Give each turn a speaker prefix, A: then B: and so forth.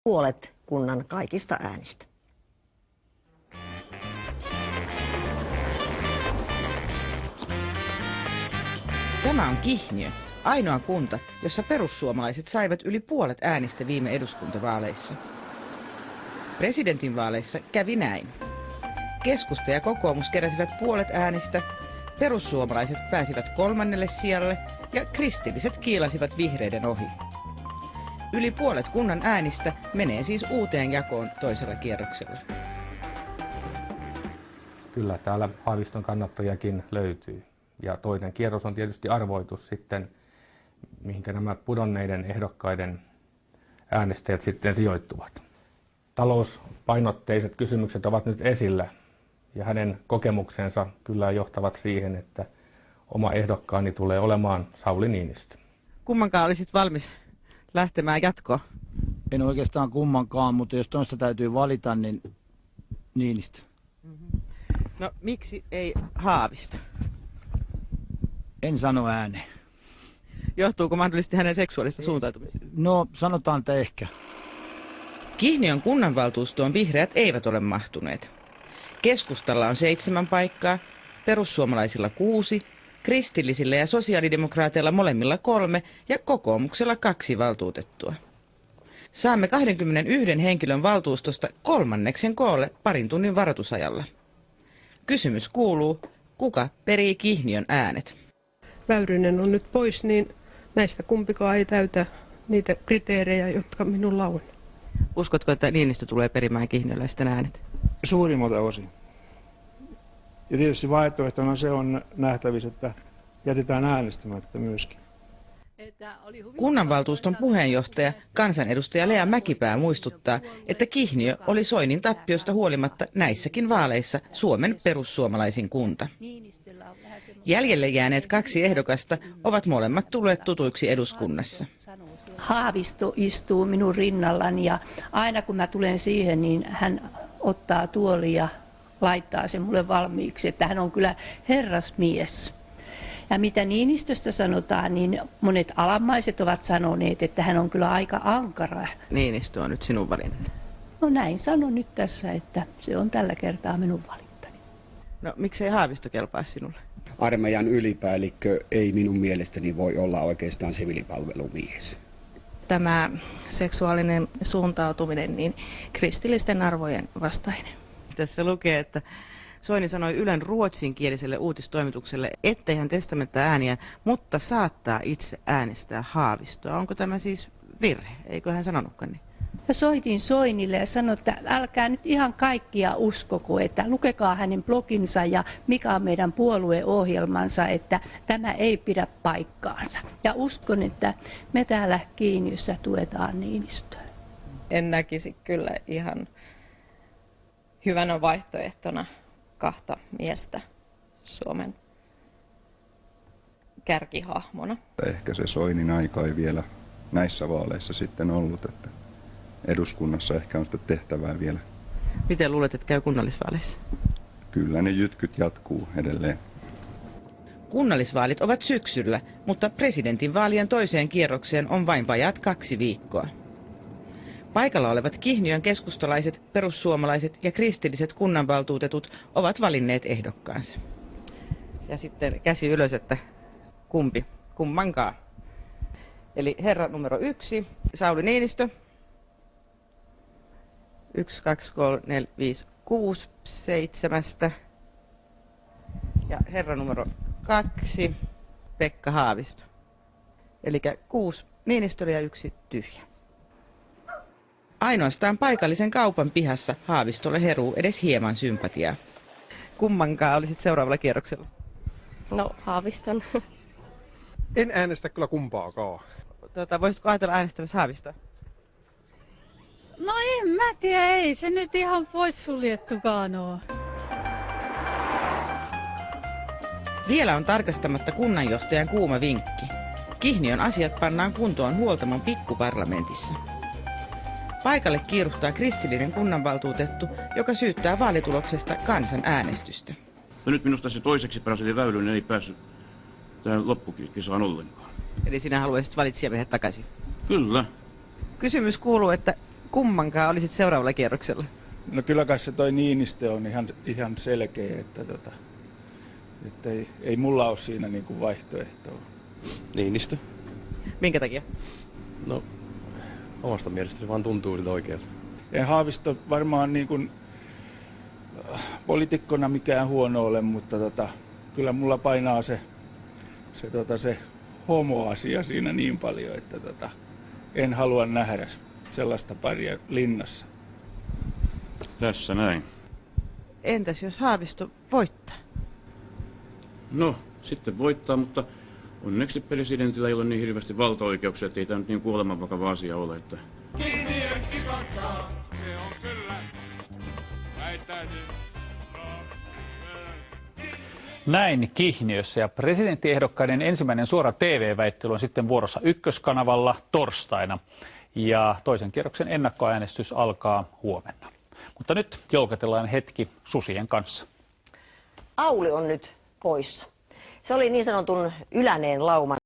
A: puolet kunnan kaikista äänistä.
B: Tämä on Kihniö, ainoa kunta, jossa perussuomalaiset saivat yli puolet äänistä viime eduskuntavaaleissa. Presidentinvaaleissa kävi näin. Keskusta ja kokoomus keräsivät puolet äänistä, perussuomalaiset pääsivät 3. sijalle ja kristilliset kiilasivat vihreiden ohi. Yli puolet kunnan äänistä menee siis uuteen jakoon toisella kierroksella.
C: Kyllä täällä Haaviston kannattajakin löytyy. Ja toinen kierros on tietysti arvoitus sitten, mihinkä nämä pudonneiden ehdokkaiden äänestäjät sitten sijoittuvat. Talouspainotteiset kysymykset ovat nyt esillä ja hänen kokemuksensa kyllä johtavat siihen, että oma ehdokkaani tulee olemaan Sauli Niinistö.
B: Kummankaan olisit valmis lähtemään jatkoon?
D: En oikeastaan kummankaan, mutta jos tuosta täytyy valita, niin Niinistö.
B: No miksi ei Haavisto?
D: En sano ääneen.
B: Johtuuko mahdollisesti hänen seksuaalista suuntautumisesta?
D: No sanotaan, että ehkä.
B: Kihniön kunnanvaltuustoon vihreät eivät ole mahtuneet. Keskustalla on 7 paikkaa, perussuomalaisilla 6, kristillisillä ja sosiaalidemokraateilla molemmilla 3 ja kokoomuksella 2 valtuutettua. Saamme 21 henkilön valtuustosta 1/3 koolle parin tunnin varoitusajalla. Kysymys kuuluu, kuka perii Kihniön äänet?
E: Väyrynen on nyt pois, niin näistä kumpikaan ei täytä niitä kriteerejä, jotka minulla on.
B: Uskotko, että Niinistö tulee perimään kihniöläisten äänet?
F: Suurimmalta osin. Ja tietysti vaihtoehtona se on nähtävissä, että jätetään äänestämättä myöskin.
B: Kunnanvaltuuston puheenjohtaja, kansanedustaja Lea Mäkipää muistuttaa, että Kihniö oli Soinin tappiosta huolimatta näissäkin vaaleissa Suomen perussuomalaisin kunta. Jäljelle jääneet 2 ehdokasta ovat molemmat tulleet tutuiksi eduskunnassa.
G: Haavisto istuu minun rinnallani ja aina kun mä tulen siihen, niin hän ottaa tuolin ja laittaa sen mulle valmiiksi, että hän on kyllä herrasmies. Ja mitä Niinistöstä sanotaan, niin monet alammaiset ovat sanoneet, että hän on kyllä aika ankara.
B: Niinistö on nyt sinun valintani.
G: No näin sanon nyt tässä, että se on tällä kertaa minun valintani.
B: No miksei Haavisto kelpaa sinulle?
H: Armeijan ylipäällikkö ei minun mielestäni voi olla oikeastaan siviilipalvelumies.
I: Tämä seksuaalinen suuntautuminen niin kristillisten arvojen vastainen.
B: Tässä lukee, että Soini sanoi Ylen ruotsinkieliselle uutistoimitukselle, ettei hän testamenttaa ääniä, mutta saattaa itse äänestää Haavistoa. Onko tämä siis virhe? Eikö hän sanonutkaan niin?
G: Mä soitin Soinille ja sanoin, että älkää nyt ihan kaikkia uskoko, että lukekaa hänen bloginsa ja mikä on meidän puolueohjelmansa, että tämä ei pidä paikkaansa. Ja uskon, että me täällä Kihniössä tuetaan Niinistöä.
J: En näkisi kyllä ihan hyvänä vaihtoehtona 2 miestä Suomen kärkihahmona.
K: Ehkä se Soinin aika ei vielä näissä vaaleissa sitten ollut, että eduskunnassa ehkä on sitä tehtävää vielä.
B: Miten luulet, että käy kunnallisvaaleissa?
K: Kyllä ne jytkyt jatkuu edelleen.
B: Kunnallisvaalit ovat syksyllä, mutta presidentinvaalien toiseen kierrokseen on vain vajaat 2 viikkoa. Paikalla olevat Kihniön keskustalaiset, perussuomalaiset ja kristilliset kunnanvaltuutetut ovat valinneet ehdokkaansa. Ja sitten käsi ylös, että kummankaan. Eli herra numero 1, Sauli Niinistö. 1, 2, 3, 4, 5, 6, 7. Ja herra numero 2, Pekka Haavisto. Eli 6 Niinistöllä ja 1 tyhjä. Ainoastaan paikallisen kaupan pihassa Haavistolle heruu edes hieman sympatiaa. Kummankaan olisit seuraavalla kierroksella?
I: No Haaviston.
L: En äänestä kyllä kumpaakaan.
B: Voisitko ajatella äänestävässä Haavistoa?
M: No en mä tiedä, ei se nyt ihan poissuljettukaan ole.
B: Vielä on tarkastamatta kunnanjohtajan kuuma vinkki. Kihniön asiat pannaan kuntoon Huoltamon pikkuparlamentissa. Paikalle kiiruhtaa kristillinen kunnanvaltuutettu, joka syyttää vaalituloksesta kansanäänestystä.
N: No nyt minusta se toiseksi paras eli Väyrynen ei päässyt tähän loppukisaan ollenkaan.
B: Eli sinä haluaisit valitsijamiehet takaisin?
N: Kyllä.
B: Kysymys kuuluu, että kummankaan olisit seuraavalla kierroksella?
O: No kyllä kai se toi Niinistö on ihan selkeä, että ei mulla ole siinä niin kuin vaihtoehtoa.
P: Niinistö.
B: Minkä takia?
P: No, omasta mielestä se vaan tuntuu siltä oikealta.
O: En Haavisto varmaan niin kuin poliitikkona mikään huono ole, mutta kyllä mulla painaa se homoasia siinä niin paljon, että en halua nähdä sellaista paria linnassa.
N: Tässä näin.
B: Entäs jos Haavisto voittaa?
N: No, sitten voittaa, mutta onneksi presidentillä ei ole niin hirveästi valtaoikeuksia, että ei tämä nyt niin kuolemanvakava asia ole. Että...
Q: Se on kyllä. Väittäisin.
R: Näin Kihniössä, ja presidenttiehdokkaiden ensimmäinen suora TV-väittely on sitten vuorossa Ykköskanavalla torstaina. Ja toisen kierroksen ennakkoäänestys alkaa huomenna. Mutta nyt joukotellaan hetki susien kanssa.
A: Auli on nyt poissa. Se oli niin sanotun yläneen lauman